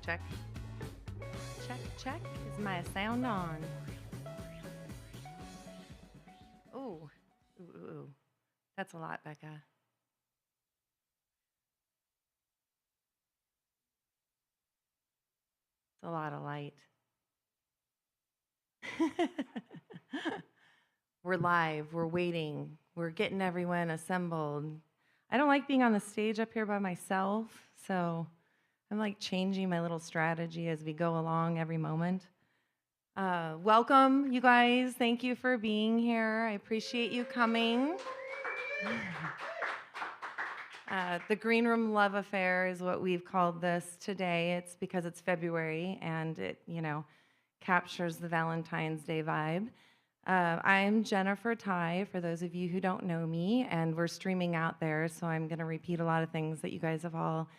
Check. Check, check. Is my sound on? Ooh. Ooh. That's a lot, Becca. It's a lot of light. We're live. We're waiting. We're getting everyone assembled. I don't like being on the stage up here by myself, so I'm like changing my little strategy as we go along every moment. Welcome, you guys. Thank you for being here. I appreciate you coming. The Green Room Love Affair is what we've called this today. It's because it's February and it, captures the Valentine's Day vibe. I'm Jennifer Ty, for those of you who don't know me, and we're streaming out there, so I'm going to repeat a lot of things that you guys have all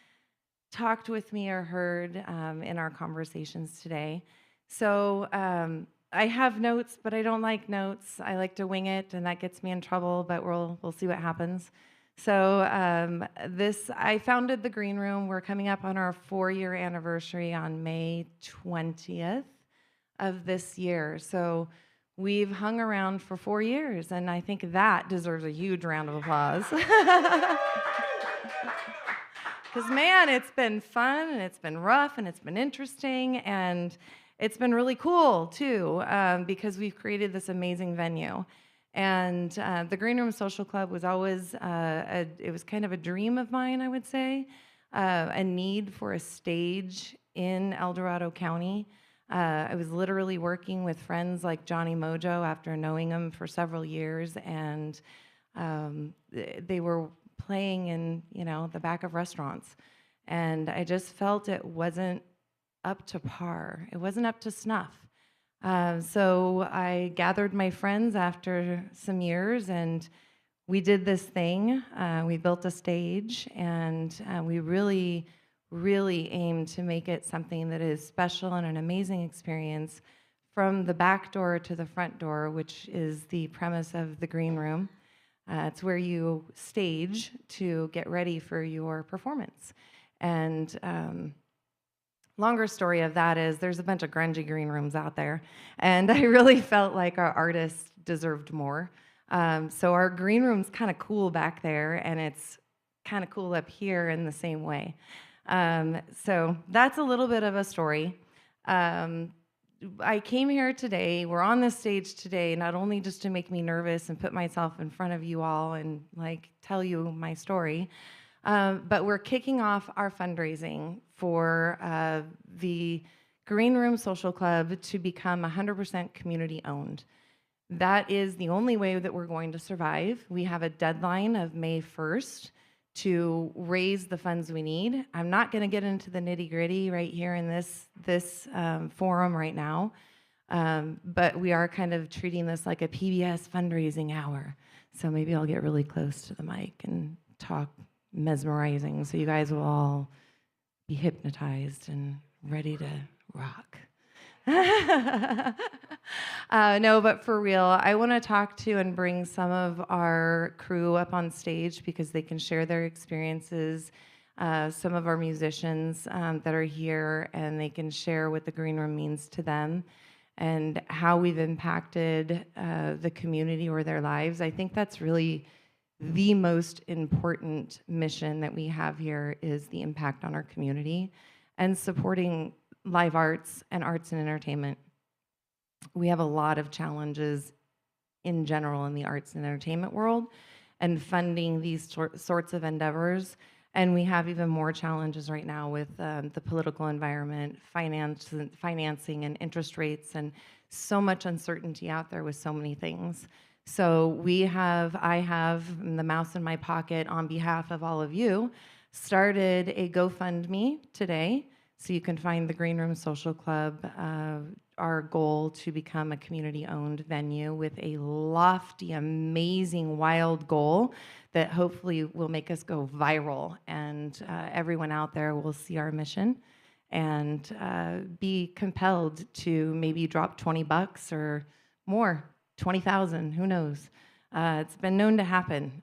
talked with me or heard in our conversations today. So I have notes, but I don't like notes. I like to wing it, and that gets me in trouble, but we'll see what happens. So I founded the Green Room. We're coming up on our 4-year anniversary on May 20th of this year. So we've hung around for 4 years, and I think that deserves a huge round of applause. Because, man, it's been fun, and it's been rough, and it's been interesting, and it's been really cool, too, because we've created this amazing venue. And the Green Room Social Club was always, it was kind of a dream of mine, I would say, a need for a stage in El Dorado County. I was literally working with friends like Johnny Mojo after knowing him for several years, and they were playing in, the back of restaurants. And I just felt it wasn't up to par. It wasn't up to snuff. So I gathered my friends after some years, and we did this thing. We built a stage, and we really aimed to make it something that is special and an amazing experience from the back door to the front door, which is the premise of the Green Room. It's where you stage to get ready for your performance. And longer story of that is there's a bunch of grungy green rooms out there, and I really felt like our artists deserved more. So our green room's kind of cool back there, and it's kind of cool up here in the same way. So that's a little bit of a story. I came here today, we're on this stage today, not only just to make me nervous and put myself in front of you all and tell you my story, but we're kicking off our fundraising for the Green Room Social Club to become 100% community owned. That is the only way that we're going to survive. We have a deadline of May 1st to raise the funds we need. I'm not going to get into the nitty-gritty right here in this forum right now, but we are kind of treating this like a PBS fundraising hour. So maybe I'll get really close to the mic and talk mesmerizing, so you guys will all be hypnotized and ready to rock. No, but for real, I want to talk to and bring some of our crew up on stage because they can share their experiences, some of our musicians that are here, and they can share what the Green Room means to them and how we've impacted the community or their lives. I think that's really the most important mission that we have here, is the impact on our community and supporting live arts and entertainment. We have a lot of challenges in general in the arts and entertainment world and funding these sorts of endeavors. And we have even more challenges right now with the political environment, financing and interest rates, and so much uncertainty out there with so many things. So I have the mouse in my pocket on behalf of all of you, started a GoFundMe today, so you can find the Green Room Social Club. Our goal to become a community-owned venue with a lofty, amazing, wild goal that hopefully will make us go viral, and everyone out there will see our mission and be compelled to maybe drop $20 or more. 20,000, who knows? It's been known to happen.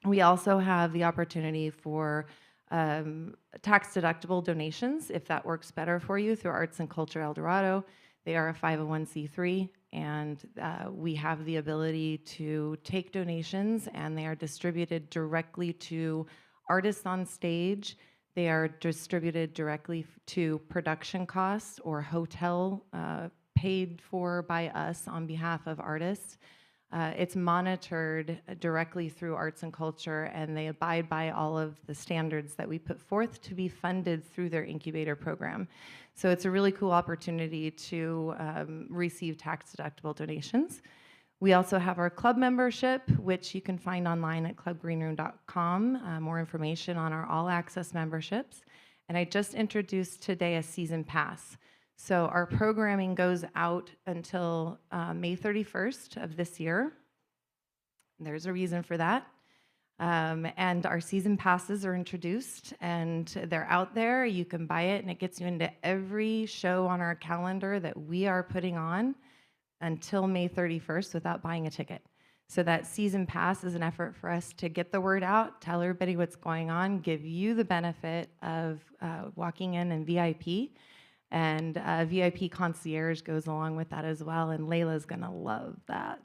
We also have the opportunity for tax-deductible donations, if that works better for you, through Arts and Culture El Dorado. They are a 501c3, and we have the ability to take donations, and they are distributed directly to artists on stage. They are distributed directly to production costs or hotel paid for by us on behalf of artists. It's monitored directly through Arts and Culture, and they abide by all of the standards that we put forth to be funded through their incubator program. So it's a really cool opportunity to receive tax-deductible donations. We also have our club membership, which you can find online at clubgreenroom.com, more information on our all-access memberships. And I just introduced today a season pass. So our programming goes out until May 31st of this year. There's a reason for that. And our season passes are introduced, and they're out there. You can buy it, and it gets you into every show on our calendar that we are putting on until May 31st without buying a ticket. So that season pass is an effort for us to get the word out, tell everybody what's going on, give you the benefit of walking in and VIP. And VIP concierge goes along with that as well, and Layla's gonna love that.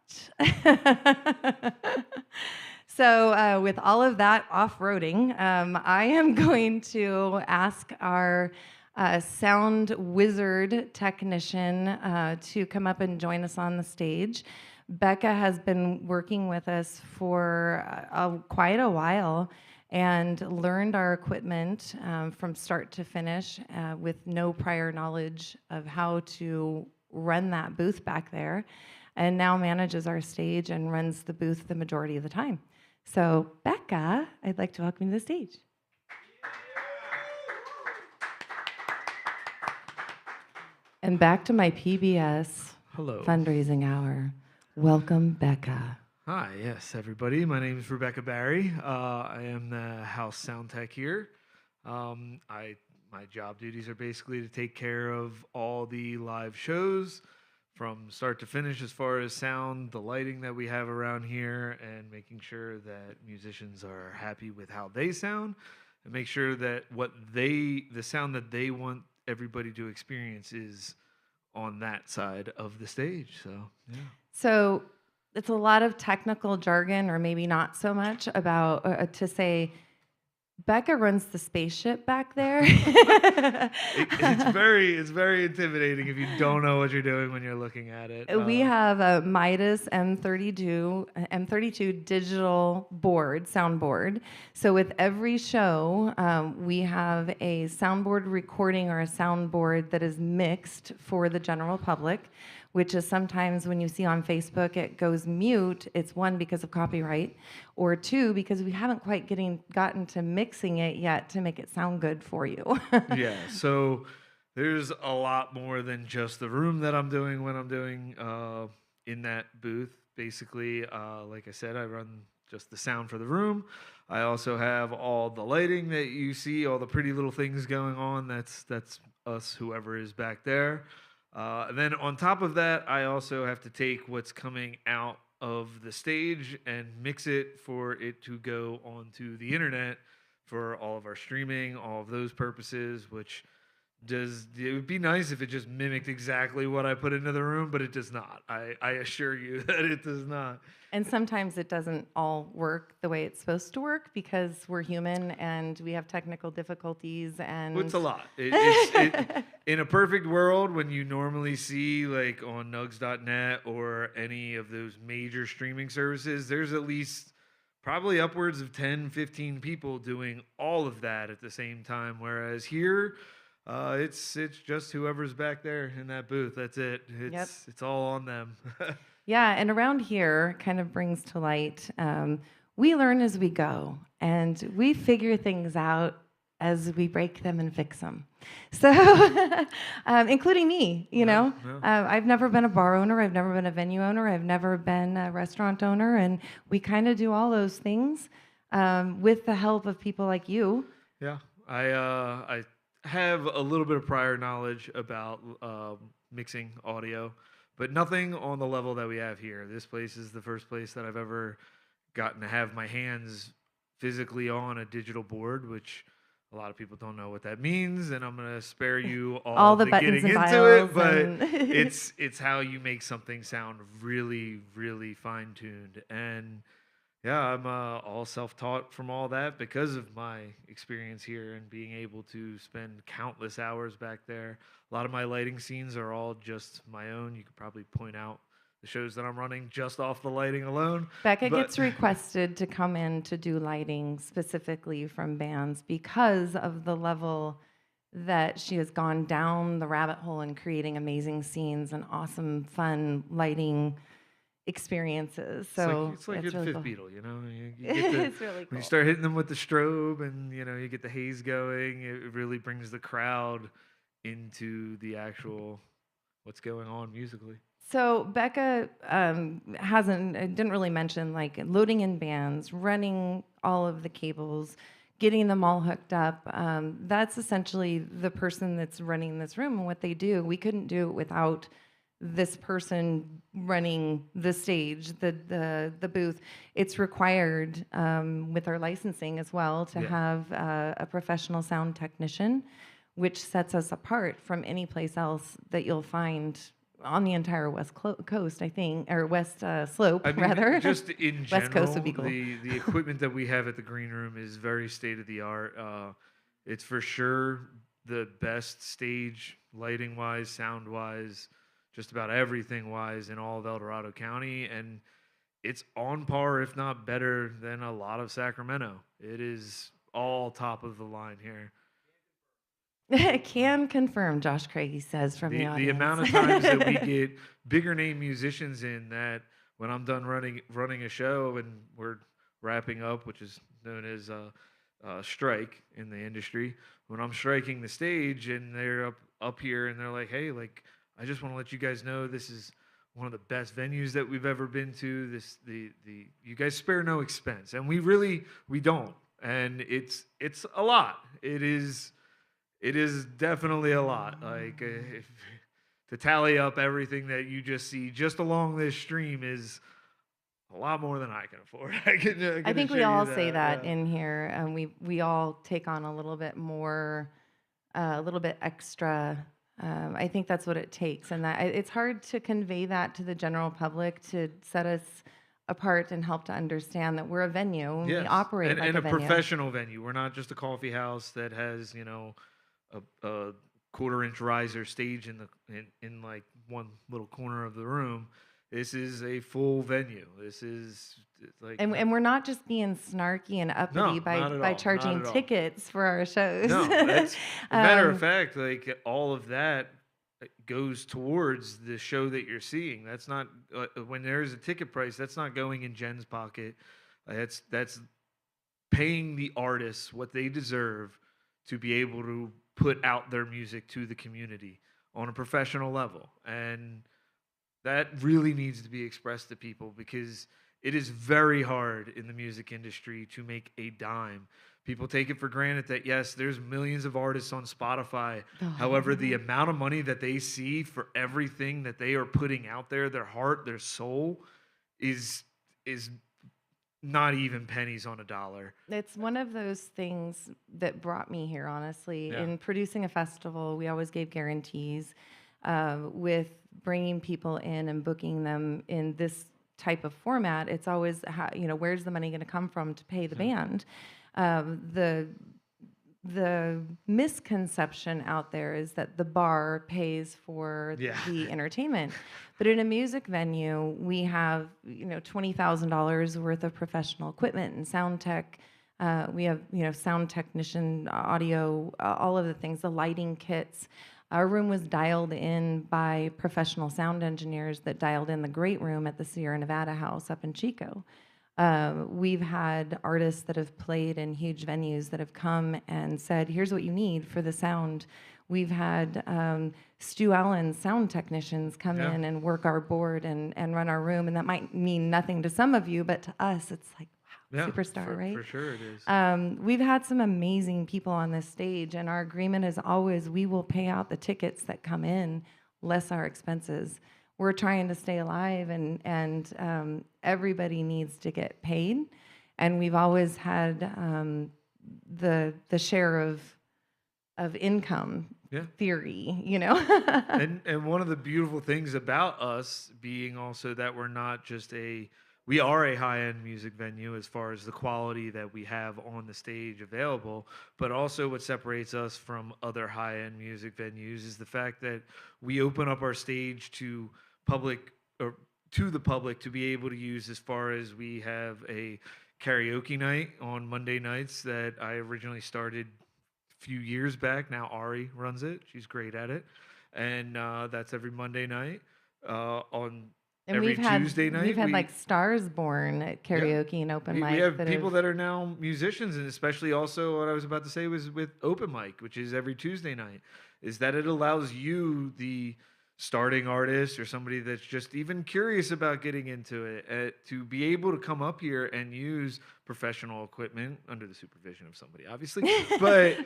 So with all of that off-roading, I am going to ask our sound wizard technician to come up and join us on the stage. Becca has been working with us for quite a while and learned our equipment from start to finish with no prior knowledge of how to run that booth back there, and now manages our stage and runs the booth the majority of the time. So Becca, I'd like to welcome you to the stage. And back to my PBS Hello. fundraising hour. Welcome, Becca. Hi, yes, everybody. My name is Rebecca Barry. I am the house sound tech here. My job duties are basically to take care of all the live shows from start to finish as far as sound, the lighting that we have around here, and making sure that musicians are happy with how they sound, and make sure that the sound that they want everybody to experience is on that side of the stage. So, yeah. So it's a lot of technical jargon, or maybe not so much, about to say Becca runs the spaceship back there. It's very intimidating if you don't know what you're doing when you're looking at it. We have a Midas M32 digital board, soundboard. So with every show, we have a soundboard recording or a soundboard that is mixed for the general public, which is sometimes when you see on Facebook it goes mute. It's one, because of copyright, or two, because we haven't quite gotten to mixing it yet to make it sound good for you. Yeah, so there's a lot more than just the room that I'm doing when I'm doing in that booth. Basically, like I said, I run just the sound for the room. I also have all the lighting that you see, all the pretty little things going on. That's us, whoever is back there. And then on top of that, I also have to take what's coming out of the stage and mix it for it to go onto the internet for all of our streaming, all of those purposes, which it would be nice if it just mimicked exactly what I put into the room, but it does not. I assure you that it does not. And sometimes it doesn't all work the way it's supposed to work, because we're human and we have technical difficulties. And Well, it's a lot. In a perfect world, when you normally see like on nugs.net or any of those major streaming services, there's at least probably upwards of 10, 15 people doing all of that at the same time. Whereas here, it's just whoever's back there in that booth. That's it. It's all on them. Yeah, and around here kind of brings to light, we learn as we go, and we figure things out as we break them and fix them. So, including me, you know. I've never been a bar owner. I've never been a venue owner. I've never been a restaurant owner, and we kind of do all those things with the help of people like you. Yeah, I have a little bit of prior knowledge about mixing audio, but nothing on the level that we have here. This place is the first place that I've ever gotten to have my hands physically on a digital board, which A lot of people don't know what that means, and I'm gonna spare you all All of the the buttons getting and into it, dials but and it's how you make something sound really, really fine tuned. And yeah, I'm all self taught from all that because of my experience here and being able to spend countless hours back there. A lot of my lighting scenes are all just my own. You could probably point out the shows that I'm running just off the lighting alone, Becca but gets requested to come in to do lighting specifically from bands because of the level that she has gone down the rabbit hole in creating amazing scenes and awesome, fun lighting experiences. So it's like it's you're the really fifth cool. Beatle, you know. You get the It's really when you cool. start hitting them with the strobe, and you get the haze going. It really brings the crowd into the actual what's going on musically. So Becca didn't really mention like loading in bands, running all of the cables, getting them all hooked up. That's essentially the person that's running this room and what they do. We couldn't do it without this person running the stage, the booth. It's required with our licensing as well to Yeah. have a professional sound technician, which sets us apart from any place else that you'll find on the entire Coast, I think, or West Slope, I mean, rather. just in West Coast would general, be cool. the equipment that we have at the green room is very state of the art. It's for sure the best stage lighting wise, sound wise, just about everything wise in all of El Dorado County, and it's on par, if not better, than a lot of Sacramento. It is all top of the line here. Can confirm, Josh Craigie says from the The audience. amount of times that we get bigger name musicians in that when I'm done running a show and we're wrapping up, which is known as a strike in the industry, when I'm striking the stage and they're up here and they're like, hey, like I just want to let you guys know this is one of the best venues that we've ever been to. The you guys spare no expense, and we don't, and it's a lot. It is definitely a lot. Like to tally up everything that you just see just along this stream is a lot more than I can afford. I I can think we assure you all say that. that Yeah. in here, and we all take on a little bit more, a little bit extra. I think that's what it takes, and that it's hard to convey that to the general public to set us apart and help to understand that we're a venue and we Yes, operate like and a a venue. professional venue. We're not just a coffee house that has a quarter-inch riser stage in like one little corner of the room. This is a full venue. This is like And we're not just being snarky and uppity no, not at by all, not charging at all. tickets for our shows. No, that's a matter of um, fact. Like all of that goes towards the show that you're seeing. That's not when there's a ticket price. That's not going in Jen's pocket. That's paying the artists what they deserve to be able to put out their music to the community on a professional level, and that really needs to be expressed to people because it is very hard in the music industry to make a dime. People take it for granted that yes, there's millions of artists on Spotify. However, the amount of money that they see for everything that they are putting out there, their heart, their soul, is not even pennies on a dollar. It's one of those things that brought me here, honestly. Yeah. In producing a festival, we always gave guarantees with bringing people in and booking them in this type of format. It's always, where's the money going to come from to pay the band? The misconception out there is that the bar pays for Yeah. the entertainment. But in a music venue, we have, $20,000 worth of professional equipment and sound tech. We have, sound technician, audio, all of the things, the lighting kits. Our room was dialed in by professional sound engineers that dialed in the great room at the Sierra Nevada House up in Chico. We've had artists that have played in huge venues that have come and said, here's what you need for the sound. We've had Stu Allen's sound technicians come Yeah. in and work our board and run our room. And that might mean nothing to some of you, but to us, it's like, wow, Yeah, superstar, right? For sure it is. We've had some amazing people on this stage, and our agreement is always we will pay out the tickets that come in, less our expenses. We're trying to stay alive, and everybody needs to get paid. And we've always had the share of income Yeah. theory, And one of the beautiful things about us being also that we are a high-end music venue as far as the quality that we have on the stage available, but also what separates us from other high-end music venues is the fact that we open up our stage to public or to the public to be able to use, as far as we have a karaoke night on Monday nights that I originally started few years back. Now Ari runs it. She's great at it, and that's every Monday night. On And every Tuesday night, we've had like stars born at karaoke and open mic. We have people that are now musicians, and especially also what I was about to say was with open mic, which is every Tuesday night, is that it allows you, the starting artist or somebody that's just even curious about getting into it, to be able to come up here and use professional equipment under the supervision of somebody, obviously, but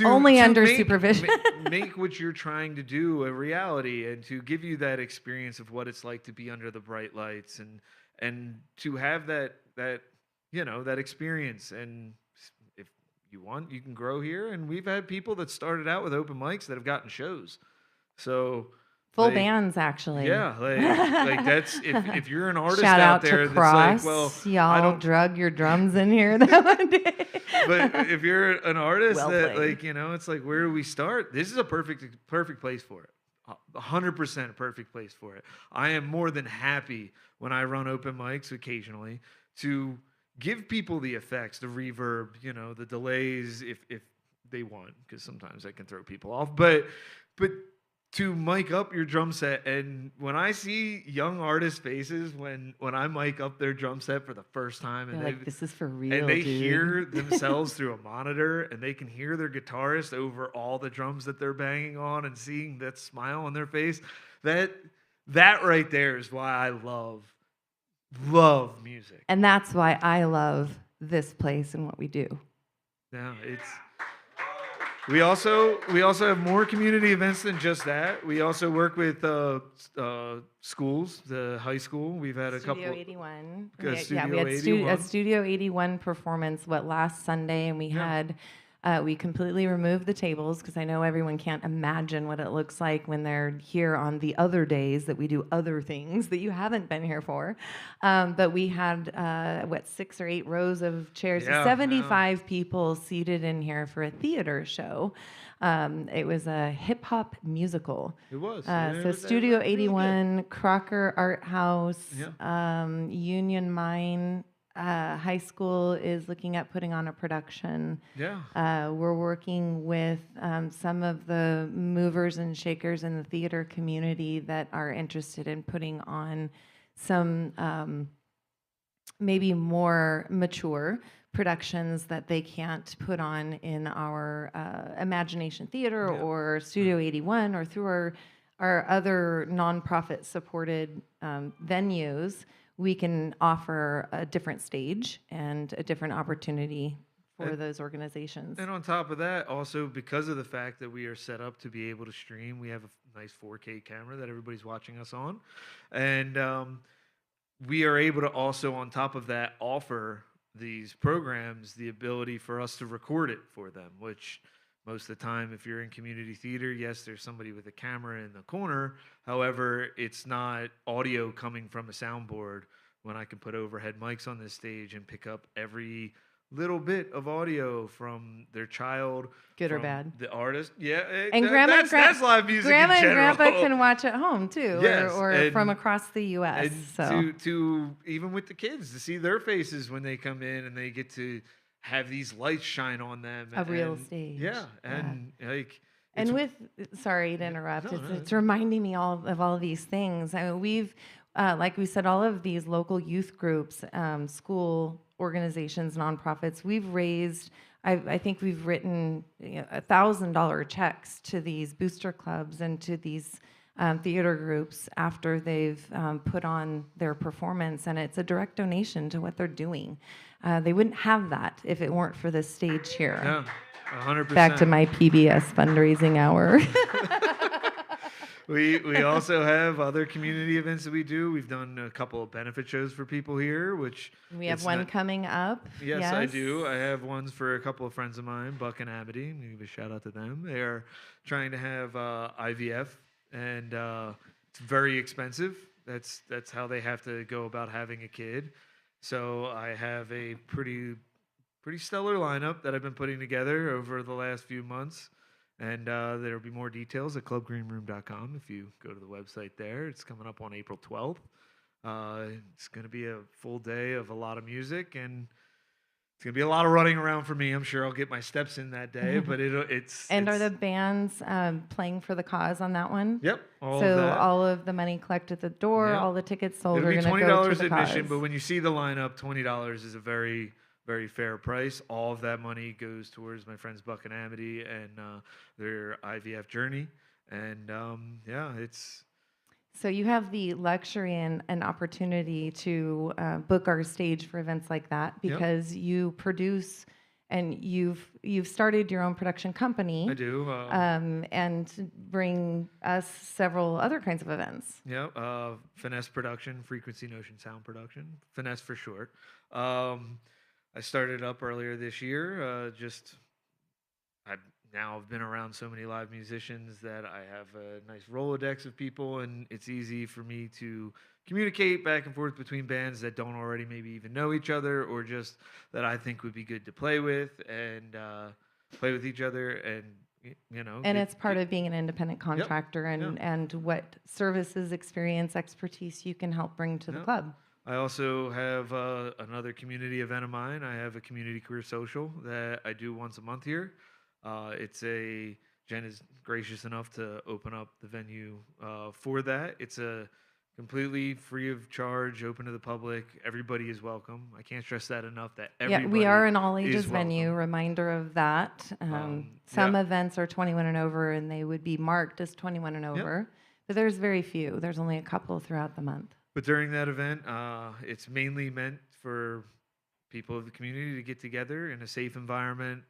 only under supervision. Make what you're trying to do a reality, and to give you that experience of what it's like to be under the bright lights, and to have that that experience. And if you want, you can grow here. And we've had people that started out with open mics that have gotten shows. So full bands, actually. Yeah, like that's if you're an artist Shout out out there to Cross. that's like, well, y'all I don't drug your drums in here that one day. But if you're an artist Well that played. it's like, where do we start? This is a perfect place for it. 100% perfect place for it. I am more than happy when I run open mics occasionally to give people the effects, the reverb, the delays if they want, because sometimes that can throw people off. But to mic up your drum set, and when I see young artists' faces when I mic up their drum set for the first time, and like, this is for real, and they dude. hear themselves through a monitor, and they can hear their guitarist over all the drums that they're banging on, and seeing that smile on their face, that right there is why I love music. And that's why I love this place and what we do. Yeah, we also have more community events than just that. We also work with schools, the high school. We've had a couple. Studio 81. We We had a Studio 81 performance last Sunday, and we had we completely removed the tables, because I know everyone can't imagine what it looks like when they're here on the other days that we do other things that you haven't been here for. But we had 6 or 8 rows of chairs, 75 people seated in here for a theater show. It was a hip hop musical. It was. So Studio 81, Crocker Art House, Union Mine. High school is looking at putting on a production. We're working with some of the movers and shakers in the theater community that are interested in putting on some maybe more mature productions that they can't put on in our Imagination Theater or Studio 81 or through our other nonprofit supported venues. We can offer a different stage and a different opportunity for those organizations. And on top of that, also because of the fact that we are set up to be able to stream, we have a nice 4K camera that everybody's watching us on. And we are able to also, on top of that, offer these programs the ability for us to record it for them, which most of the time, if you're in community theater, yes, there's somebody with a camera in the corner. However, it's not audio coming from a soundboard when I can put overhead mics on this stage and pick up every little bit of audio from their child. Good or bad. The artist. Yeah. And that's live music Grandma in general. and Grandpa can watch at home, too, yes, or from across the U.S. And to even with the kids, to see their faces when they come in and they get to have these lights shine on them. A real stage. Yeah, and like. And sorry to interrupt. No, it's reminding me of all of these things. I mean, we've, like we said, all of these local youth groups, school organizations, nonprofits. We've raised. I think we've written $1,000 checks to these booster clubs and to these theater groups after they've put on their performance, and it's a direct donation to what they're doing. They wouldn't have that if it weren't for this stage here. Yeah, 100%. Back to my PBS fundraising hour. We also have other community events that we do. We've done a couple of benefit shows for people here, which We have it's one not. coming up. Yes, I do. I have ones for a couple of friends of mine, Buck and Amity. Give a shout out to them. They are trying to have IVF, and it's very expensive. That's how they have to go about having a kid. So I have a pretty stellar lineup that I've been putting together over the last few months. And there will be more details at clubgreenroom.com if you go to the website there. It's coming up on April 12th. It's going to be a full day of a lot of music, and it's going to be a lot of running around for me. I'm sure I'll get my steps in that day, but And are the bands playing for the cause on that one? Yep. All of the money collected at the door, Yep. all the tickets sold It'll are be going to go to the admission, cause. but when you see the lineup, $20 is a very, very fair price. All of that money goes towards my friends Buck and Amity and their IVF journey. And it's So you have the luxury and opportunity to book our stage for events like that because you produce and you've started your own production company. I do. And bring us several other kinds of events. Yeah, Finesse Production, Frequency Notion Sound Production, Finesse for short. I started up earlier this year. I've been around so many live musicians that I have a nice Rolodex of people, and it's easy for me to communicate back and forth between bands that don't already maybe even know each other, or just that I think would be good to play with and play with each other, and And it's part of being an independent contractor and what services, experience, expertise you can help bring to the club. I also have another community event of mine. I have a community career social that I do once a month here. Jen is gracious enough to open up the venue for that. It's a completely free of charge, open to the public. Everybody is welcome. I can't stress that enough. That everybody we are an all ages is venue. welcome. Reminder of that. Some events are 21 and over, and they would be marked as 21 and over. But there's very few. There's only a couple throughout the month. But during that event, it's mainly meant for people of the community to get together in a safe environment,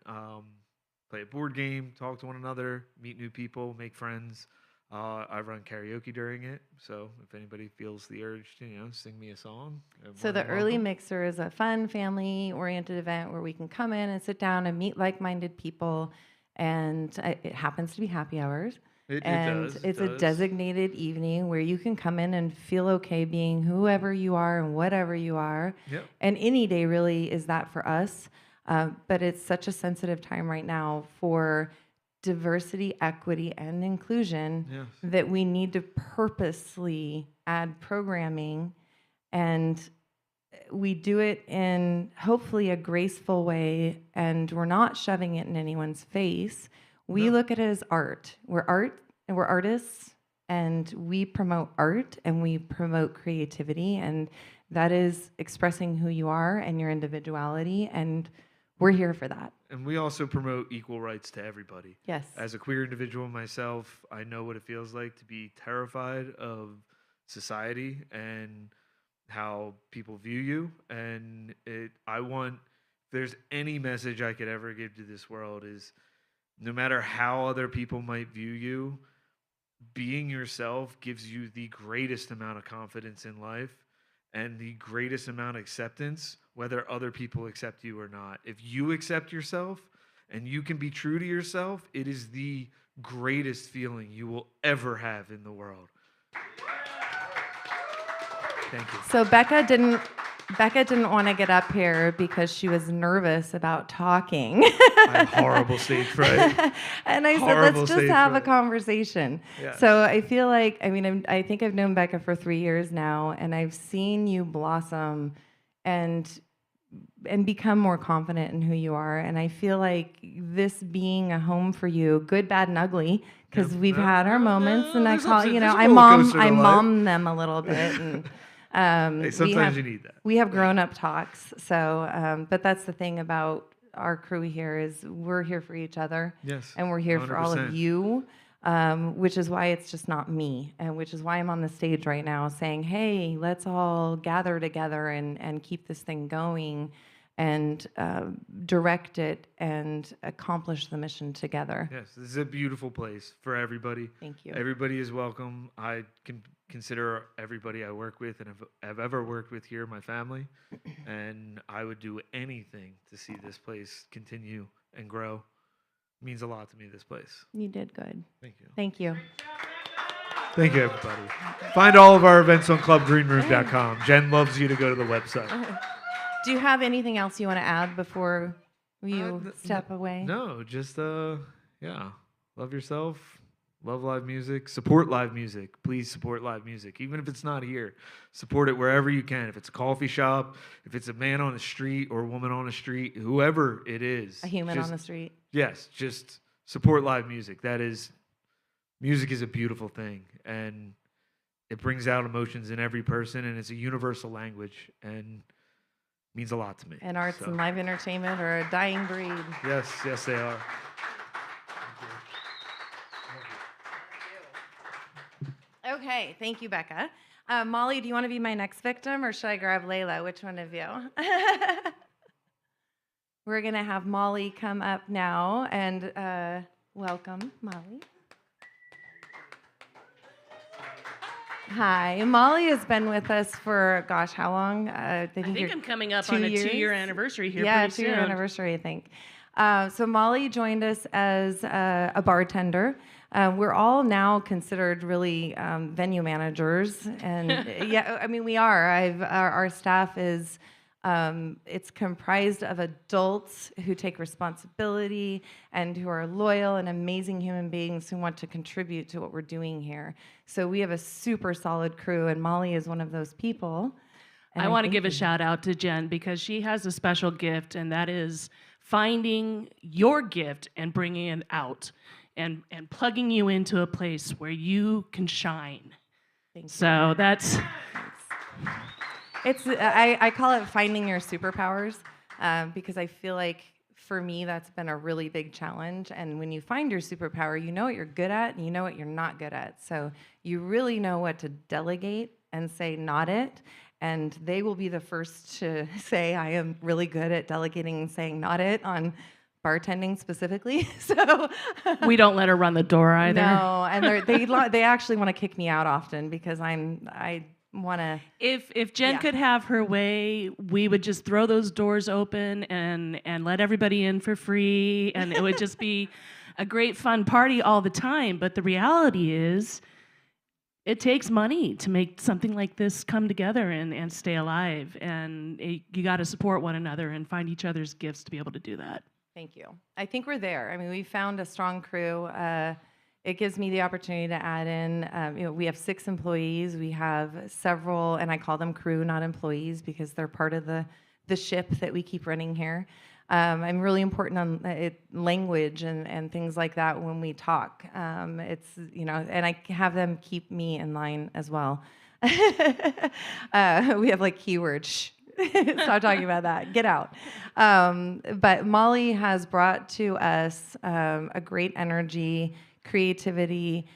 play a board game, talk to one another, meet new people, make friends. I run karaoke during it, so if anybody feels the urge to, sing me a song. So the Early Mixer is a fun, family-oriented event where we can come in and sit down and meet like-minded people, and it happens to be happy hours. It It's a designated evening where you can come in and feel okay being whoever you are and whatever you are. Yep. And any day really is that for us. But it's such a sensitive time right now for diversity, equity, and inclusion that we need to purposely add programming, and we do it in hopefully a graceful way, and we're not shoving it in anyone's face. We look at it as art. We're artists, and we promote art and we promote creativity, and that is expressing who you are and your individuality, and we're here for that. And we also promote equal rights to everybody. Yes. As a queer individual myself, I know what it feels like to be terrified of society and how people view you. And if there's any message I could ever give to this world is, no matter how other people might view you, being yourself gives you the greatest amount of confidence in life and the greatest amount of acceptance, whether other people accept you or not. If you accept yourself and you can be true to yourself, it is the greatest feeling you will ever have in the world. Thank you. So Becca didn't want to get up here because she was nervous about talking. I have horrible stage fright. And I said, Horrible let's just stage have a fright. conversation. Yes. So I feel like, I think I've known Becca for 3 years now, and I've seen you blossom and become more confident in who you are. And I feel like this being a home for you, good, bad, and ugly, because we've had our moments, and I there's call, ups and- you know, there's a I roller coaster to life. mom them a little bit. And Hey, sometimes you need that. we have grown-up talks. So, but that's the thing about our crew here is we're here for each other. Yes, And we're here for all of 100%. you, which is why it's just not me, and which is why I'm on the stage right now saying, hey, let's all gather together and keep this thing going and direct it and accomplish the mission together. Yes, this is a beautiful place for everybody. Thank you. Everybody is welcome. I can consider everybody I work with and have ever worked with here my family, and I would do anything to see this place continue and grow. It means a lot to me, this place. You did good. Thank you. Thank you. Thank you, everybody. Find all of our events on clubgreenroom.com. Jen loves you to go to the website. Do you have anything else you want to add before you step away? No, just, yeah, love yourself, love live music, support live music. Please support live music. Even if it's not here, support it wherever you can. If it's a coffee shop, if it's a man on the street or a woman on the street, whoever it is. A human on the street. Yes, just support live music. Music is a beautiful thing, and it brings out emotions in every person, and it's a universal language, and means a lot to me. And arts and live entertainment are a dying breed. Yes, they are. Okay, thank you, Becca. Molly, do you want to be my next victim, or should I grab Layla? Which one of you? We're going to have Molly come up now, and welcome, Molly. Hi, Molly has been with us for, gosh, how long? I think I'm coming up on a 2-year anniversary here. Yeah, pretty soon. 2-year anniversary, I think. So Molly joined us as a bartender. We're all now considered really venue managers, and yeah, I mean we are. Our staff is. It's comprised of adults who take responsibility and who are loyal and amazing human beings who want to contribute to what we're doing here. So we have a super solid crew, and Molly is one of those people. I want to give a shout out to Jen because she has a special gift, and that is finding your gift and bringing it out and plugging you into a place where you can shine. So that's... I call it finding your superpowers because I feel like for me that's been a really big challenge. And when you find your superpower, you know what you're good at and you know what you're not good at. So you really know what to delegate and say not it. And they will be the first to say I am really good at delegating and saying not it on bartending specifically. So we don't let her run the door either. No, and they actually want to kick me out often because I want to. If Jen could have her way, we would just throw those doors open and let everybody in for free, and it would just be a great fun party all the time. But the reality is, it takes money to make something like this come together and stay alive, and you got to support one another and find each other's gifts to be able to do that. Thank you. I think we're there. I mean, we found a strong crew. It gives me the opportunity to add in, we have 6 employees. We have several, and I call them crew, not employees, because they're part of the ship that we keep running here. I'm really important on language and things like that when we talk. It's, and I have them keep me in line as well. We have like keywords. Shh. Stop talking about that. Get out. But Molly has brought to us a great energy, creativity.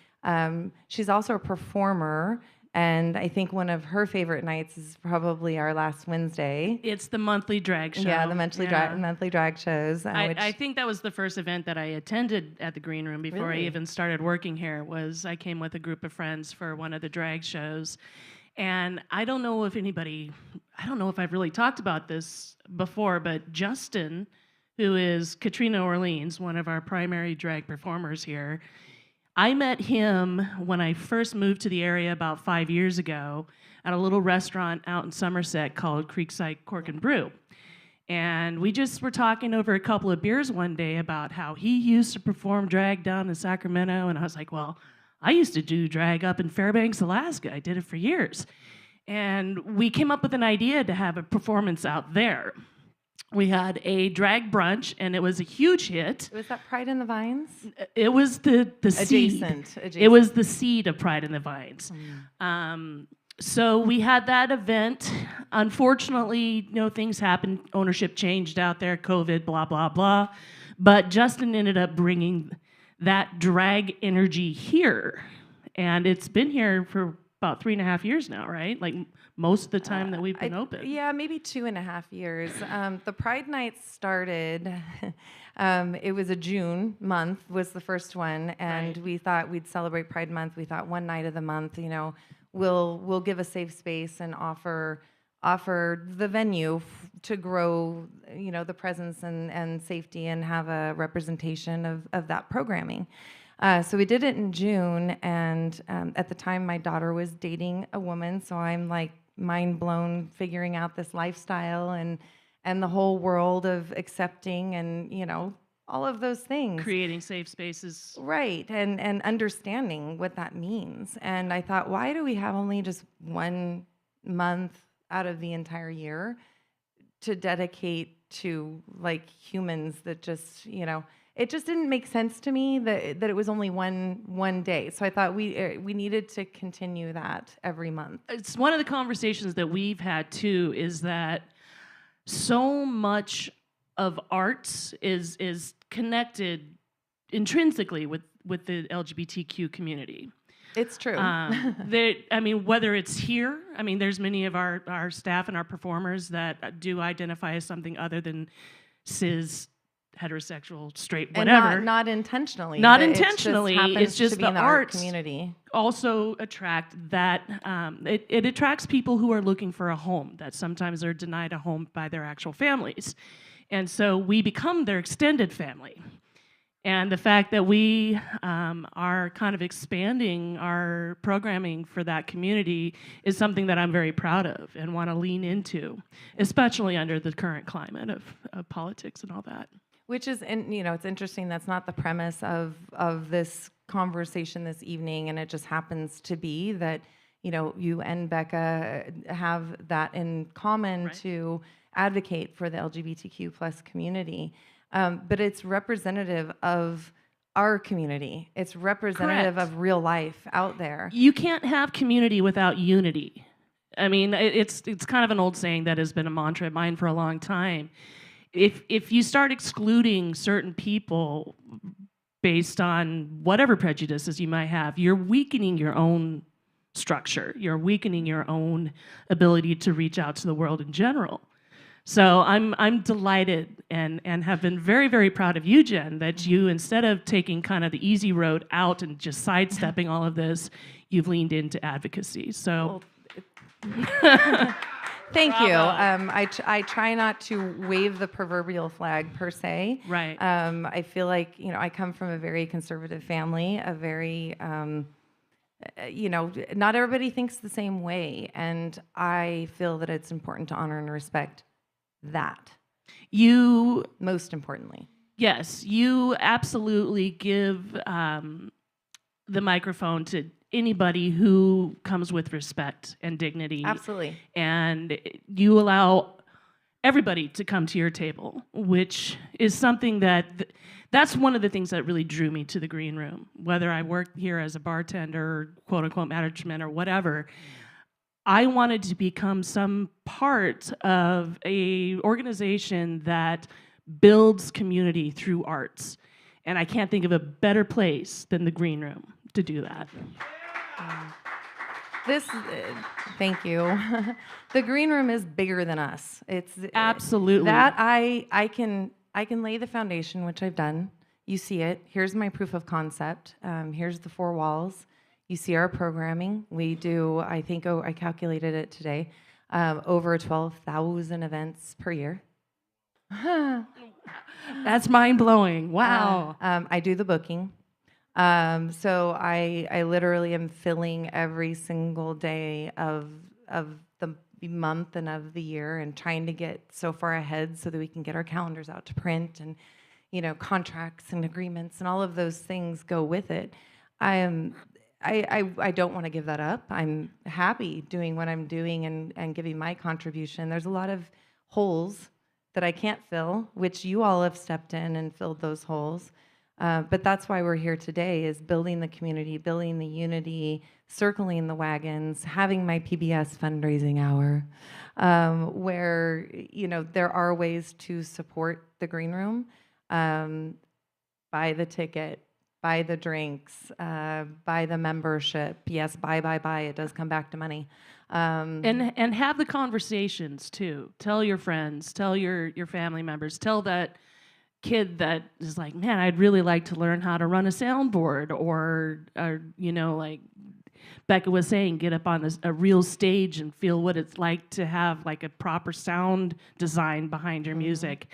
She's also a performer, and I think one of her favorite nights is probably our last Wednesday. It's the monthly drag show. Yeah, the monthly drag shows. I think that was the first event that I attended at the Green Room before I even started working here. I came with a group of friends for one of the drag shows. And I don't know if I've really talked about this before, but Justin, who is Katrina Orleans, one of our primary drag performers here, I met him when I first moved to the area about 5 years ago at a little restaurant out in Somerset called Creekside Cork and Brew. And we just were talking over a couple of beers one day about how he used to perform drag down in Sacramento, and I was like, well, I used to do drag up in Fairbanks, Alaska. I did it for years. And we came up with an idea to have a performance out there. We had a drag brunch, and it was a huge hit. Was that Pride in the Vines? It was the seed. Adjacent. It was the seed of Pride in the Vines. So we had that event. Unfortunately, things happened. Ownership changed out there, COVID, blah, blah, blah. But Justin ended up bringing that drag energy here. And it's been here for about 3.5 years now, right? Like most of the time that we've been open. Yeah, maybe 2.5 years. The Pride Nights started, it was a June month was the first one, and we thought we'd celebrate Pride Month. We thought one night of the month, we'll give a safe space and offer the venue to grow, the presence and safety and have a representation of that programming. So we did it in June, and at the time my daughter was dating a woman, so I'm like mind blown figuring out this lifestyle and the whole world of accepting and all of those things. Creating safe spaces. Right, and understanding what that means. And I thought, why do we have only just 1 month out of the entire year to dedicate to like humans that just, it just didn't make sense to me that it was only one day. So I thought we needed to continue that every month. It's one of the conversations that we've had too, is that so much of arts is connected intrinsically with the LGBTQ community. It's true. Whether it's here, there's many of our staff and our performers that do identify as something other than cis, heterosexual, straight, whatever. And not intentionally. Not intentionally. It's just the the arts community. Also attract that. It attracts people who are looking for a home, that sometimes are denied a home by their actual families. And so we become their extended family. And the fact that we are kind of expanding our programming for that community is something that I'm very proud of and want to lean into, especially under the current climate of politics and all that. Which is, it's interesting. That's not the premise of this conversation this evening, and it just happens to be that, you and Becca have that in common, right, to advocate for the LGBTQ plus community. But it's representative of our community. It's representative Correct. Of real life out there. You can't have community without unity. It's kind of an old saying that has been a mantra of mine for a long time. If you start excluding certain people based on whatever prejudices you might have, you're weakening your own structure. You're weakening your own ability to reach out to the world in general. So I'm delighted and have been very, very proud of you, Jen, that you, instead of taking kind of the easy road out and just sidestepping all of this, you've leaned into advocacy. So. Thank you. I try not to wave the proverbial flag per se. Right. I feel like, I come from a very conservative family, a very, not everybody thinks the same way. And I feel that it's important to honor and respect that. You. Most importantly. Yes, you absolutely give the microphone to anybody who comes with respect and dignity. Absolutely. And you allow everybody to come to your table, which is something that's one of the things that really drew me to the green room. Whether I worked here as a bartender, quote unquote management or whatever, I wanted to become some part of a organization that builds community through arts. And I can't think of a better place than the green room to do that. Thank you. The green room is bigger than us. It's absolutely that I can lay the foundation, which I've done. You see it. Here's my proof of concept. Here's the 4 walls. You see our programming. We do, I think, I calculated it today, over 12,000 events per year. That's mind-blowing. Wow. I do the booking. So I literally am filling every single day of the month and of the year and trying to get so far ahead so that we can get our calendars out to print and, contracts and agreements and all of those things go with it. I don't want to give that up. I'm happy doing what I'm doing and giving my contribution. There's a lot of holes that I can't fill, which you all have stepped in and filled those holes. But that's why we're here today, is building the community, building the unity, circling the wagons, having my PBS fundraising hour, where, there are ways to support the green room. Buy the ticket, buy the drinks, buy the membership. Yes, buy. It does come back to money. And have the conversations too. Tell your friends, tell your family members, tell that kid that is like, man, I'd really like to learn how to run a soundboard, or like Becca was saying, get up on a real stage and feel what it's like to have like a proper sound design behind your music.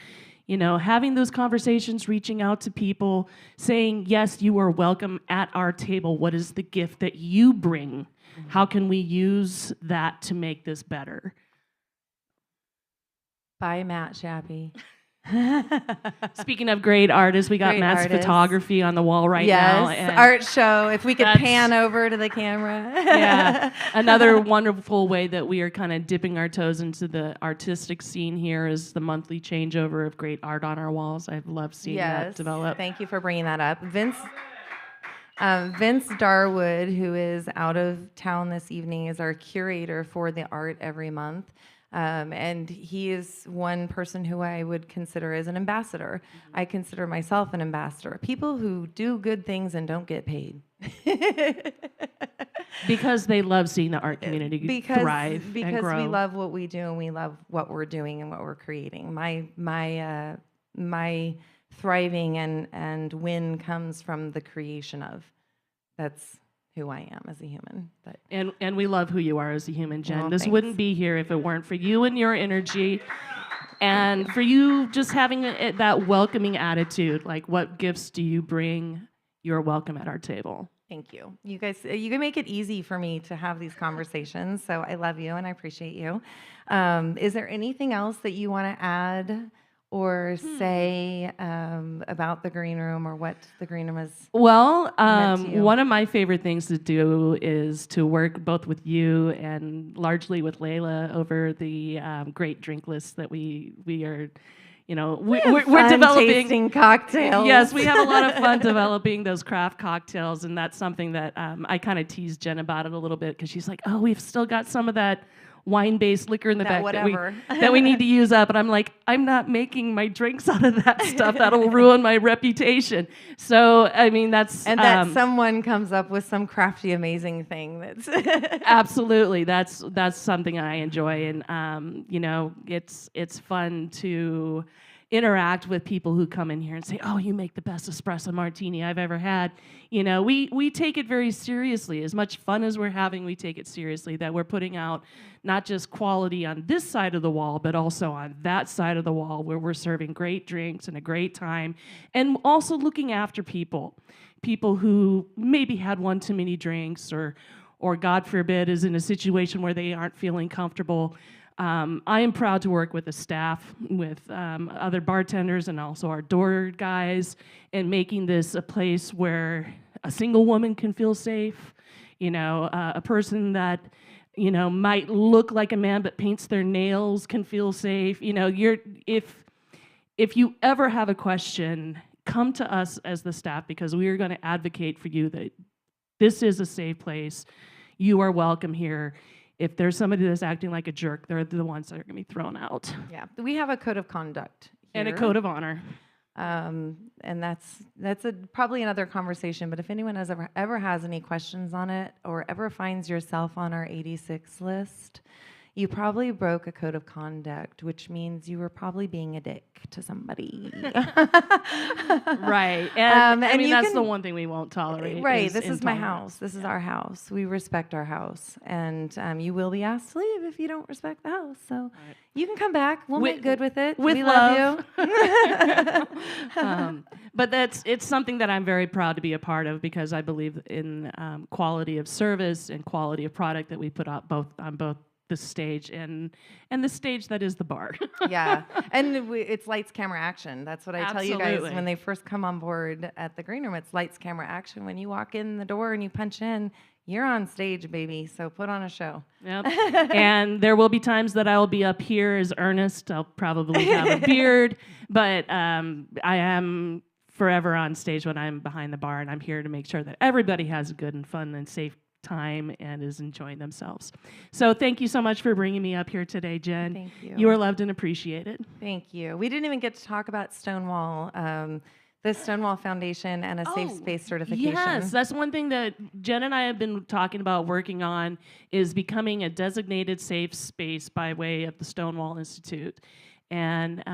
Having those conversations, reaching out to people, saying, yes, you are welcome at our table. What is the gift that you bring? How can we use that to make this better? Buy Matt Shappy. Speaking of great artists, we got Great Matt's artists. photography on the wall right now. Yes, art show. If we could pan over to the camera. Yeah, another wonderful way that we are kind of dipping our toes into the artistic scene here is the monthly changeover of great art on our walls. I've loved seeing that develop. Thank you for bringing that up. Vince Darwood, who is out of town this evening, is our curator for the art every month. And he is one person who I would consider as an ambassador. I consider myself an ambassador. People who do good things and don't get paid. Because they love seeing the art community thrive and because grow. we love what we do and we love what we're doing and what we're creating. My thriving and win comes from the creation of. That's who I am as a human. But and we love who you are as a human, Jen. Well, this thanks. wouldn't be here if it weren't for you and your energy, and for you just having that welcoming attitude. Like, what gifts do you bring? You're welcome at our table. Thank you. You guys, you can make it easy for me to have these conversations. So I love you and I appreciate you. Is there anything else that you want to add or say about the green room, or what the green room is? Well, meant to you? one of my favorite things to do is to work both with you and largely with Layla over the great drink list that we are, we're developing. Tasting cocktails. Yes, we have a lot of fun developing those craft cocktails, and that's something that I kind of teased Jen about it a little bit, because she's like, "Oh, we've still got some of that wine-based liquor in the back that we need to use up." And I'm like, I'm not making my drinks out of that stuff. That'll ruin my reputation. So, I mean, that's... And that someone comes up with some crafty, amazing thing that's... Absolutely. That's something I enjoy. And, it's fun to interact with people who come in here and say, "Oh, you make the best espresso martini I've ever had." We take it very seriously. As much fun as we're having, we take it seriously, that we're putting out not just quality on this side of the wall, but also on that side of the wall, where we're serving great drinks and a great time, and also looking after people who maybe had one too many drinks, or God forbid is in a situation where they aren't feeling comfortable. I am proud to work with the staff, with other bartenders, and also our door guys, and making this a place where a single woman can feel safe. A person that might look like a man but paints their nails can feel safe. If you ever have a question, come to us as the staff, because we are going to advocate for you that this is a safe place. You are welcome here. If there's somebody that's acting like a jerk, they're the ones that are going to be thrown out. Yeah, we have a code of conduct here. And a code of honor. And that's probably another conversation. But if anyone ever has any questions on it, or ever finds yourself on our 86 list, you probably broke a code of conduct, which means you were probably being a dick to somebody. Right. And I mean, that's the one thing we won't tolerate. Right. This is my house. This is our house. We respect our house. And you will be asked to leave if you don't respect the house. So you can come back. We'll make good with it. With we love. Love you. But it's something that I'm very proud to be a part of, because I believe in quality of service and quality of product that we put out on both the stage and the stage that is the bar. Yeah, and it's lights, camera, action. That's what I tell you guys Absolutely. when they first come on board at the green room. It's lights, camera, action. When you walk in the door and you punch in, you're on stage, baby. So put on a show. Yep. And there will be times that I will be up here as Ernest. I'll probably have a beard, but I am forever on stage when I'm behind the bar, and I'm here to make sure that everybody has a good and fun and safe time and is enjoying themselves. So thank you so much for bringing me up here today, Jen. Thank you. You are loved and appreciated. Thank you. We didn't even get to talk about Stonewall. the Stonewall Foundation and a safe space certification. Yes, that's one thing that Jen and I have been talking about working on is becoming a designated safe space by way of the Stonewall Institute. And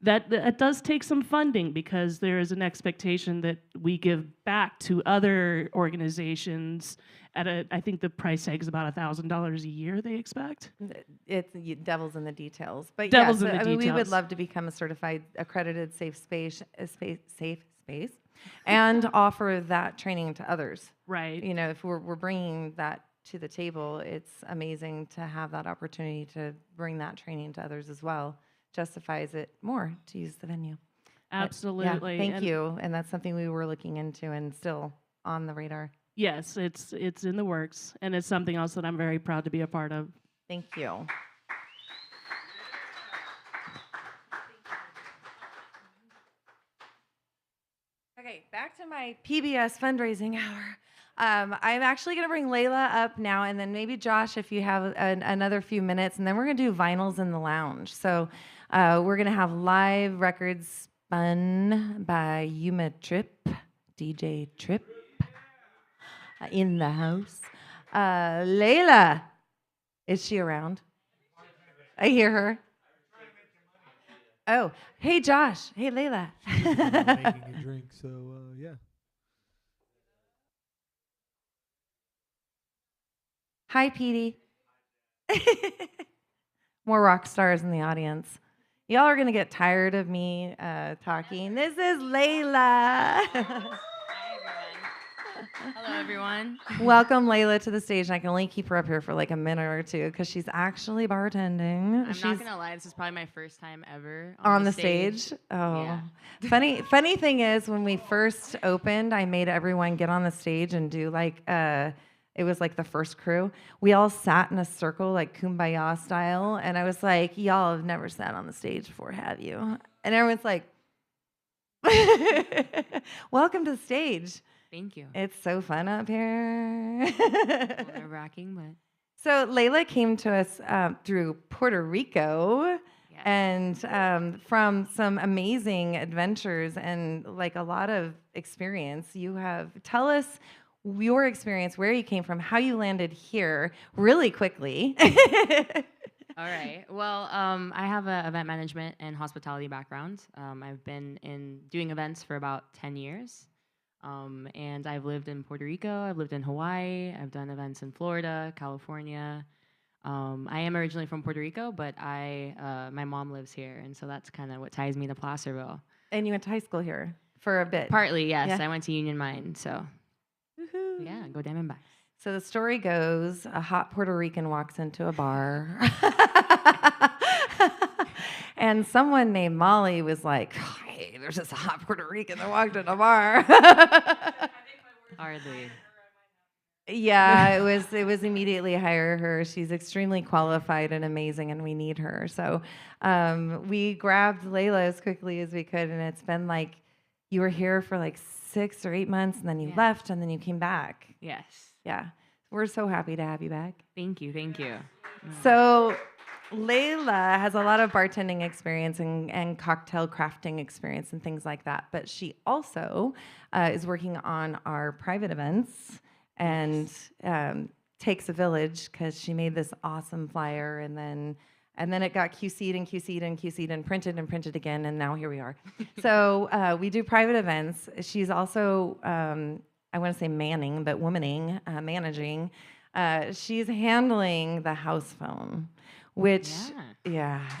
that does take some funding because there is an expectation that we give back to other organizations at I think the price tag is about $1,000 a year they expect. It's devil's in the details, but Devil's yeah, in the we would details. love to become a certified, accredited safe space, safe space, and offer that training to others. Right. You know, if we're bringing that to the table, it's amazing to have that opportunity to bring that training to others as well. Justifies it more to use the venue. Absolutely. Yeah, thank you, and that's something we were looking into and still on the radar. Yes, it's in the works, and it's something else that I'm very proud to be a part of. Thank you. Okay, back to my PBS fundraising hour. I'm actually going to bring Layla up now, and then maybe Josh, if you have another few minutes, and then we're going to do vinyls in the lounge. So we're going to have live records spun by Yuma Trip, DJ Trip, in the house. Layla, is she around? I hear her. Oh, hey Josh. Hey Layla. Making a drink, so yeah. Hi, Petey. More rock stars in the audience. Y'all are gonna get tired of me talking. This is Layla. Hello, everyone. Welcome, Layla, to the stage. I can only keep her up here for like a minute or two because she's actually bartending. I'm She's not gonna lie, this is probably my first time ever on the stage. Oh, Yeah. funny thing is, when we first opened, I made everyone get on the stage and do like it was like the first crew. We all sat in a circle, like kumbaya style, and I was like, "Y'all have never sat on the stage before, have you?" And everyone's like, "Welcome to the stage." Thank you. It's so fun up here. Nerve-wracking, but So Layla came to us through Puerto Rico, yeah. and from some amazing adventures and like a lot of experience. Tell us your experience, where you came from, how you landed here, really quickly. All right. Well, I have an event management and hospitality background. I've been doing events for about 10 years. And I've lived in Puerto Rico, I've lived in Hawaii, I've done events in Florida, California. I am originally from Puerto Rico, but my mom lives here, and so that's kind of what ties me to Placerville. And you went to high school here for a bit. Partly, yes. Yeah. I went to Union Mine, so Woohoo. yeah, go Diamondbacks. So the story goes, a hot Puerto Rican walks into a bar. And someone named Molly was like, "Hey, there's this hot Puerto Rican that walked in a bar." Hardly. Yeah, it was immediately hire her. She's extremely qualified and amazing, and we need her. So we grabbed Layla as quickly as we could, and it's been like you were here for like 6 or 8 months, and then you left, and then you came back. Yes. Yeah, we're so happy to have you back. Thank you. Thank you. So Layla has a lot of bartending experience and cocktail crafting experience and things like that, but she also is working on our private events and takes a village because she made this awesome flyer, and then it got QC'd and QC'd and QC'd and printed again, and now here we are. So we do private events. She's also, I want to say manning, but managing. She's handling the house phone, which,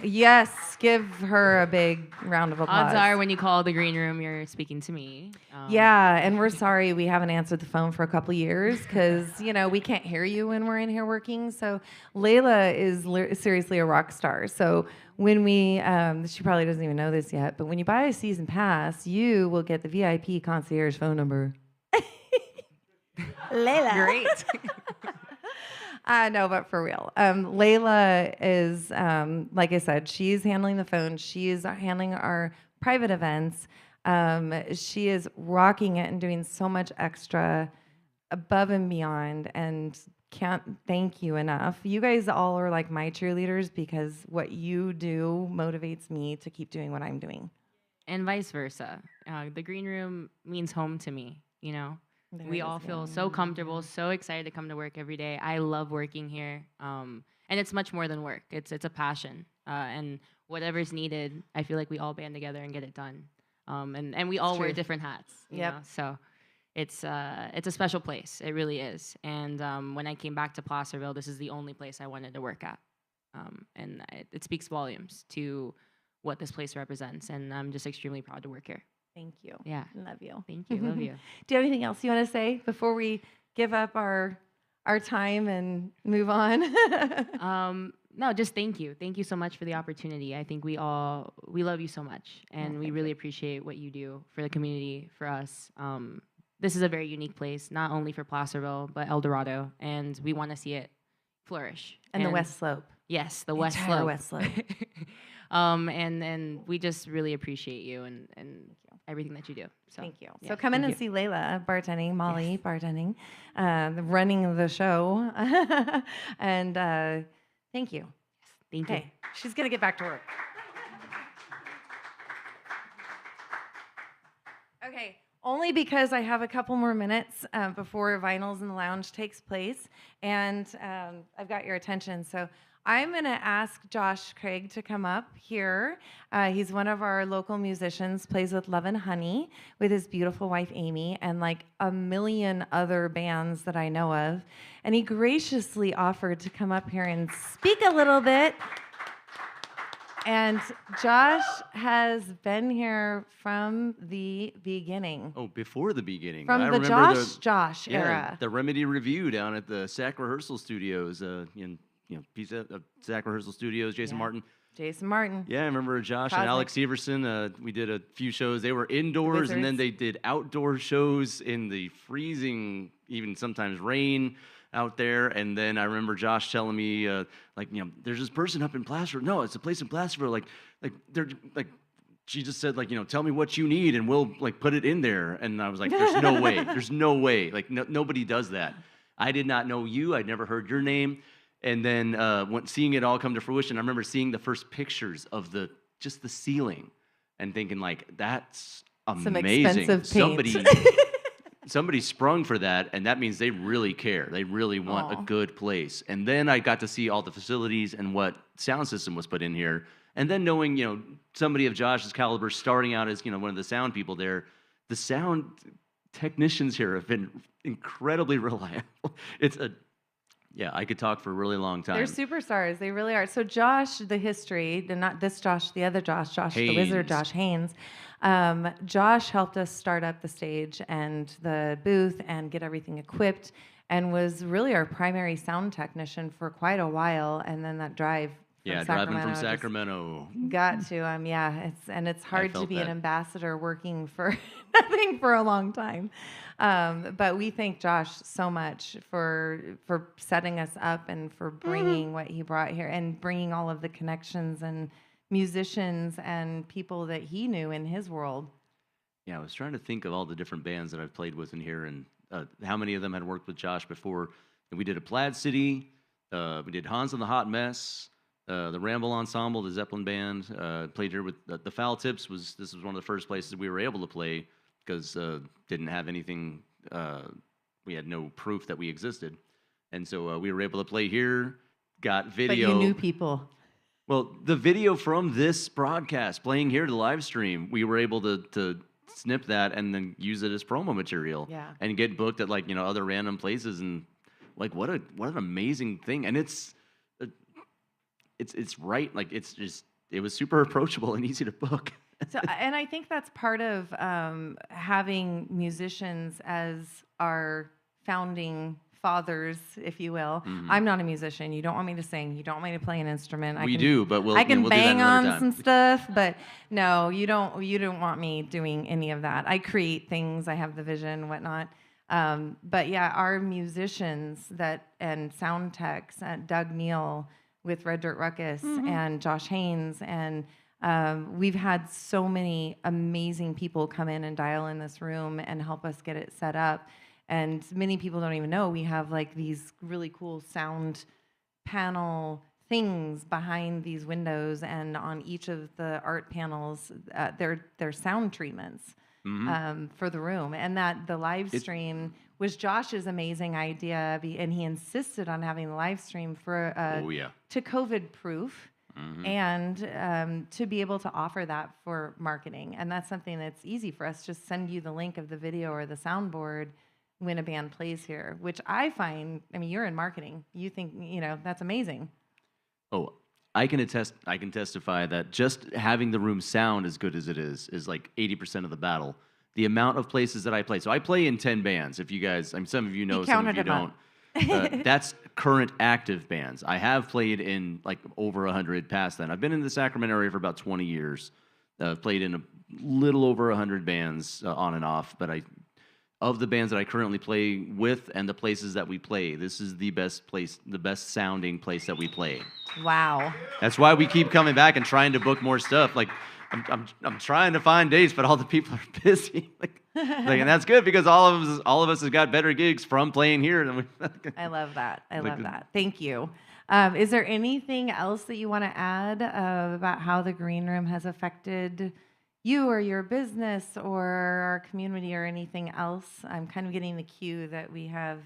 yes, give her a big round of applause. Odds are when you call the green room, you're speaking to me. Yeah, and we're sorry we haven't answered the phone for a couple years because, we can't hear you when we're in here working. So Layla is seriously a rock star. So when she probably doesn't even know this yet, but when you buy a season pass, you will get the VIP concierge phone number. Layla. Great. No, but for real. Layla is, like I said, she's handling the phone. She's handling our private events. She is rocking it and doing so much extra above and beyond, and can't thank you enough. You guys all are like my cheerleaders because what you do motivates me to keep doing what I'm doing. and vice versa. The green room means home to me, you know. There We it all is, feel yeah. so comfortable, so excited to come to work every day. I love working here, and it's much more than work. It's a passion, and whatever's needed, I feel like we all band together and get it done. And we all wear true. different hats, you Yep. know. So it's a special place. It really is. And when I came back to Placerville, this is the only place I wanted to work at, and it speaks volumes to what this place represents. And I'm just extremely proud to work here. Thank you. Yeah. Love you. Thank you. Love you. Do you have anything else you want to say before we give up our time and move on? No, just thank you. Thank you so much for the opportunity. I think we love you so much, and we thank really appreciate what you do for the community, for us. This is a very unique place, not only for Placerville, but El Dorado, and we want to see it flourish. And the West Slope. Yes, the West Entire Slope. West Slope. And we just really appreciate you and everything that you do. So Thank you. yeah, So come in thank and you. see Layla bartending, Molly bartending, running the show. And thank you. Thank you. Okay, she's going to get back to work. Okay, only because I have a couple more minutes before Vinyls in the Lounge takes place, and I've got your attention. So I'm going to ask Josh Craig to come up here. He's one of our local musicians, plays with Love and Honey with his beautiful wife, Amy, and like a million other bands that I know of. And he graciously offered to come up here and speak a little bit. And Josh has been here from the beginning. Oh, before the beginning. From I the remember Josh yeah, era. the Remedy Review down at the Sac Rehearsal Studios, piece of Sac Rehearsal Studios, Jason Yeah. Martin. Jason Martin. Yeah, I remember Josh Cosmic. and Alex Everson. We did a few shows. They were indoors, and then Wizards. they did outdoor shows in the freezing, even sometimes rain out there. And then I remember Josh telling me, there's this person up in Placerville. No, it's a place in Placerville. Like they're like. She just said, tell me what you need, and we'll put it in there. And I was like, there's no way. There's no way. Nobody does that. I did not know you. I'd never heard your name. And then seeing it all come to fruition, I remember seeing the first pictures of just the ceiling and thinking, that's Some amazing. expensive paint. Somebody sprung for that, and that means they really care. They really want Aw. a good place. And then I got to see all the facilities and what sound system was put in here. And then knowing, somebody of Josh's caliber starting out as, one of the sound people there, the sound technicians here have been incredibly reliable. I could talk for a really long time. They're superstars. They really are. So Josh, the history, not this Josh, the other Josh, the wizard, Haynes. Josh Haynes. Josh helped us start up the stage and the booth and get everything equipped, and was really our primary sound technician for quite a while. And then that drive from driving from just Sacramento. got to him. It's hard to felt be that. an ambassador working for nothing for a long time. But we thank Josh so much for setting us up and for bringing what he brought here and bringing all of the connections and musicians and people that he knew in his world. Yeah, I was trying to think of all the different bands that I've played with in here and how many of them had worked with Josh before. And we did a Plaid City. We did Hans and the Hot Mess. The Ramble Ensemble, the Zeppelin band, played here with the Foul Tips. This was one of the first places we were able to play because didn't have anything. We had no proof that we existed, and so we were able to play here. Got video. But you knew people. Well, the video from this broadcast playing here to live stream, we were able to snip that and then use it as promo material. Yeah. And get booked at other random places, and what an amazing thing. And it's right. It was super approachable and easy to book. So, and I think that's part of having musicians as our founding fathers, if you will. Mhm. I'm not a musician. You don't want me to sing. You don't want me to play an instrument. We do, but I can we'll do that bang another on time. some stuff, but no, you don't. You don't want me doing any of that. I create things. I have the vision, whatnot. But yeah, our musicians and sound techs, Doug Neal with Red Dirt Ruckus and Josh Haynes, and we've had so many amazing people come in and dial in this room and help us get it set up. And many people don't even know we have these really cool sound panel things behind these windows, and on each of the art panels, they're sound treatments for the room. And that the live stream was Josh's amazing idea, and he insisted on having the live stream for to COVID proof. And to be able to offer that for marketing. And that's something that's easy for us. Just send you the link of the video or the soundboard when a band plays here, which I find, I mean, you're in marketing. You think, that's amazing. Oh, I can testify that just having the room sound as good as it is like 80% of the battle. The amount of places that I play. So I play in 10 bands. If you guys, some of you know, some of you don't. That's current active bands. I have played in like over 100 past then. I've been in the Sacramento area for about 20 years. I've played in a little over 100 bands on and off. But of the bands that I currently play with and the places that we play, this is the best place, the best sounding place that we play. Wow. That's why we keep coming back and trying to book more stuff. Like I'm trying to find dates, but all the people are busy. And that's good because all of us has got better gigs from playing here than we. I love that. I love that. Thank you. Is there anything else that you want to add about how the green room has affected you or your business or our community or anything else? I'm kind of getting the cue that we have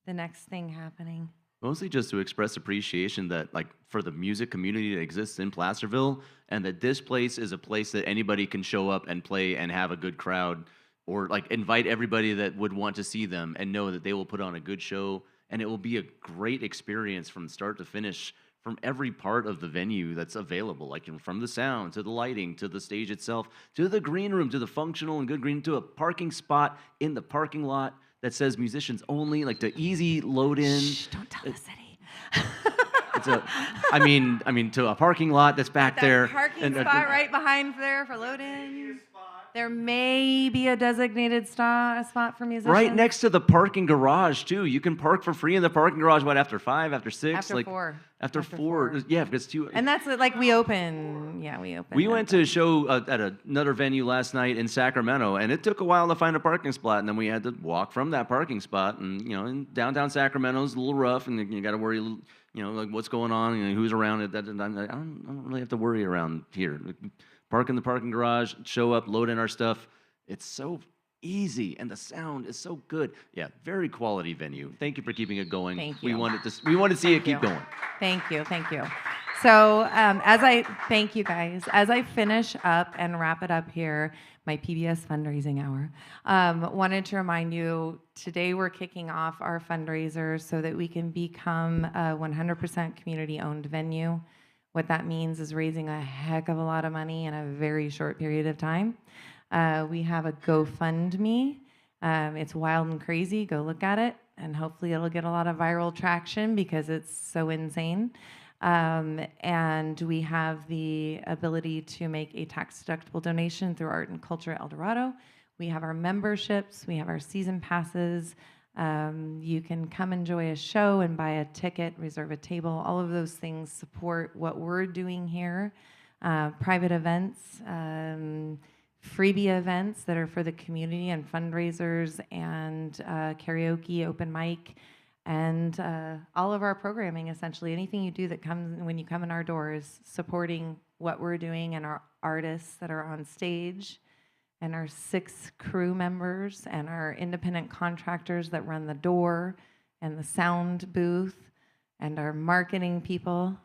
the next thing happening. Mostly just to express appreciation that, for the music community that exists in Placerville, and that this place is a place that anybody can show up and play and have a good crowd, or invite everybody that would want to see them and know that they will put on a good show, and it will be a great experience from start to finish, from every part of the venue that's available, from the sound to the lighting to the stage itself to the green room to the functional and good green to a parking spot in the parking lot that says musicians only, to easy load in. Shh, don't tell the city. It's to a parking lot that's back there. Parking spot right behind there for load in. There may be a designated spot for musicians. Right next to the parking garage, too. You can park for free in the parking garage, after 5, after 6? After 4. After 4. Yeah, because 2. And that's we open. Yeah, we open. We went to a show at another venue last night in Sacramento, and it took a while to find a parking spot, and then we had to walk from that parking spot. And, in downtown Sacramento's a little rough, and you got to worry, what's going on and who's around it. I don't really have to worry around here. Park in the parking garage, show up, load in our stuff. It's so easy, and the sound is so good. Yeah, very quality venue. Thank you for keeping it going. Thank you. We wanted to see it keep going. Thank you. So thank you guys. As I finish up and wrap it up here, my PBS fundraising hour, wanted to remind you, today we're kicking off our fundraiser so that we can become a 100% community-owned venue. What that means is raising a heck of a lot of money in a very short period of time. We have a GoFundMe. It's wild and crazy. Go look at it, and hopefully it'll get a lot of viral traction because it's so insane. And we have the ability to make a tax-deductible donation through Art and Culture El Dorado. We have our memberships. We have our season passes. You can come enjoy a show and buy a ticket, reserve a table. All of those things support what we're doing here. Private events, freebie events that are for the community and fundraisers and karaoke, open mic, and all of our programming, essentially. Anything you do that comes when you come in our doors, supporting what we're doing and our artists that are on stage, and our 6 crew members and our independent contractors that run the door and the sound booth and our marketing people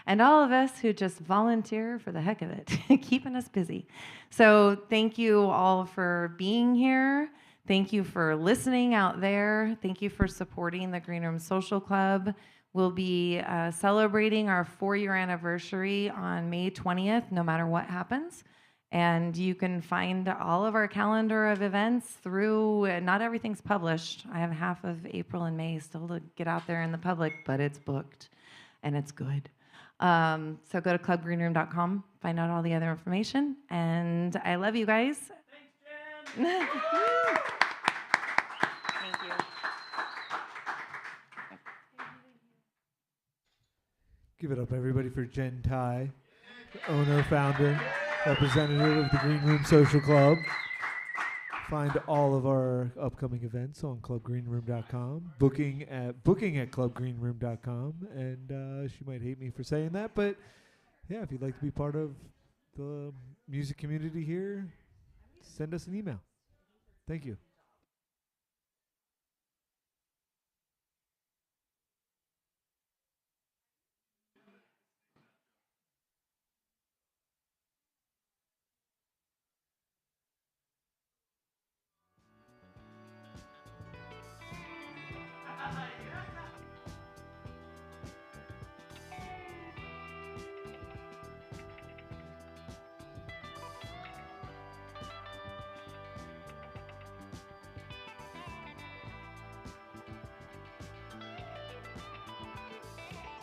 and all of us who just volunteer for the heck of it, keeping us busy. So thank you all for being here. Thank you for listening out there. Thank you for supporting the Green Room Social Club. We'll be celebrating our 4-year anniversary on May 20th, no matter what happens. And you can find all of our calendar of events through, not everything's published. I have half of April and May still to get out there in the public, but it's booked and it's good. So go to clubgreenroom.com, find out all the other information. And I love you guys. Thanks, Jen. Thank you. Give it up, everybody, for Jen Ty, owner, founder, representative of the Green Room Social Club. find all of our upcoming events on clubgreenroom.com, booking at clubgreenroom.com, and she might hate me for saying that, but yeah, if you'd like to be part of the music community here, send us an email. Thank you.